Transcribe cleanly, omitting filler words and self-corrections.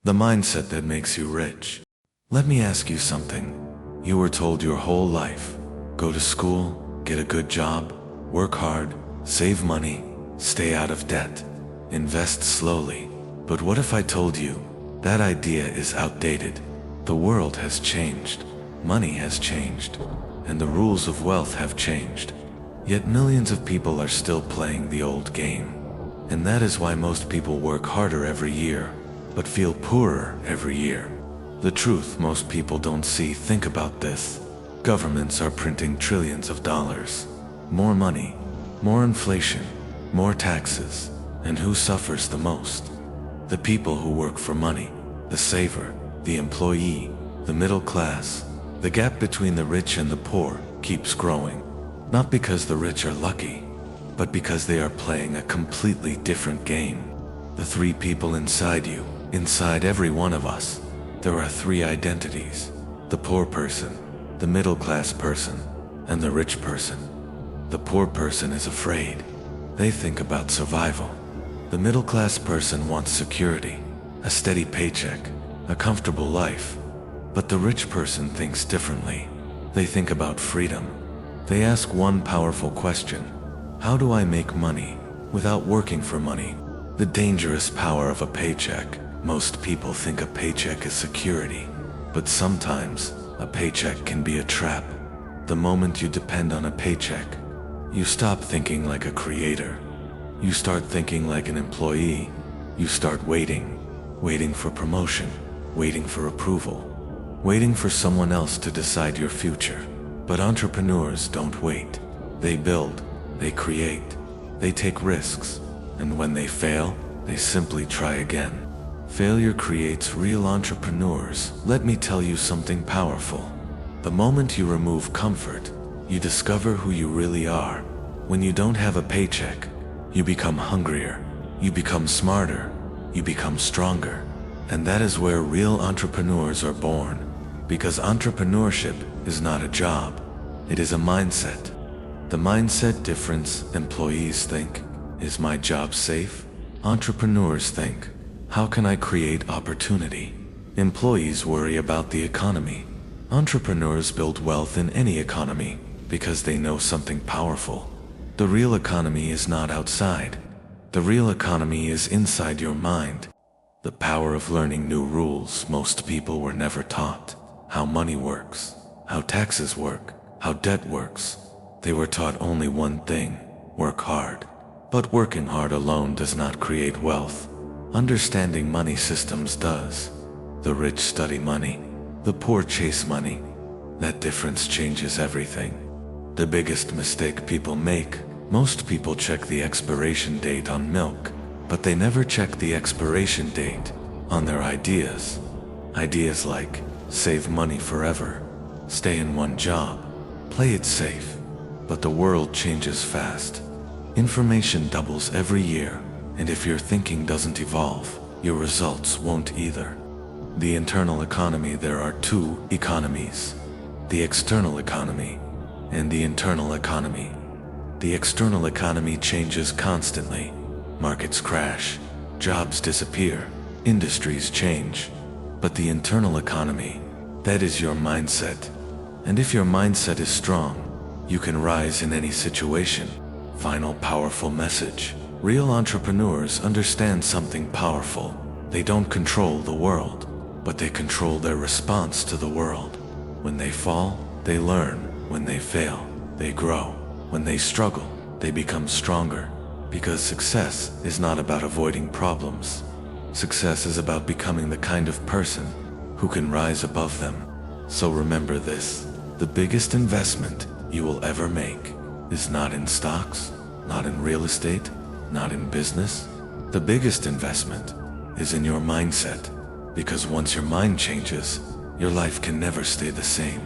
The mindset that makes you rich. Let me ask you something. You were told your whole life, go to school, get a good job, work hard, save money, stay out of debt, invest slowly. But what if I told you that idea is outdated? The world has changed, money has changed, and the rules of wealth have changed. Yet millions of people are still playing the old game. And that is why most people work harder every year, but feel poorer every year. The truth most people don't see. Think about this. Governments are printing trillions of dollars. More money, more inflation, more taxes. And who suffers the most? The people who work for money, the saver, the employee, the middle class. The gap between the rich and the poor keeps growing. Not because the rich are lucky, but because they are playing a completely different game. The three people inside you, inside every one of us, there are three identities: the poor person, the middle class person, and the rich person. The poor person is afraid. They think about survival. The middle class person wants security, a steady paycheck, a comfortable life. But the rich person thinks differently. They think about freedom. They ask one powerful question: how do I make money without working for money? The dangerous power of a paycheck. Most people think a paycheck is security, but sometimes a paycheck can be a trap. The moment you depend on a paycheck, you stop thinking like a creator. You start thinking like an employee. You start waiting for promotion, waiting for approval, waiting for someone else to decide your future. But entrepreneurs don't wait. They build, they create, they take risks, and when they fail, they simply try again. Failure creates real entrepreneurs. Let me tell you something powerful. The moment you remove comfort, you discover who you really are. When you don't have a paycheck, you become hungrier, you become smarter, you become stronger. And that is where real entrepreneurs are born. Because entrepreneurship is not a job, it is a mindset. The mindset difference. Employees think, is my job safe? Entrepreneurs think, how can I create opportunity? Employees worry about the economy. Entrepreneurs build wealth in any economy because they know something powerful. The real economy is not outside. The real economy is inside your mind. The power of learning new rules. Most people were never taught how money works, how taxes work, how debt works. They were taught only one thing: work hard. But working hard alone does not create wealth. Understanding money systems does. The rich study money, the poor chase money. That difference changes everything. The biggest mistake people make: most people check the expiration date on milk, but they never check the expiration date on their ideas. Ideas like, save money forever, stay in one job, play it safe. But the world changes fast. Information doubles every year, and if your thinking doesn't evolve, your results won't either. The internal economy. There are two economies: the external economy and the internal economy. The external economy changes constantly. Markets crash, jobs disappear, industries change. But the internal economy, that is your mindset. And if your mindset is strong, you can rise in any situation. Final powerful message. Real entrepreneurs understand something powerful. They don't control the world, but they control their response to the world. When they fall, they learn. When they fail, they grow. When they struggle, they become stronger. Because success is not about avoiding problems. Success is about becoming the kind of person who can rise above them. So remember this: the biggest investment you will ever make is not in stocks, not in real estate, not in business. The biggest investment is in your mindset. Because once your mind changes, your life can never stay the same.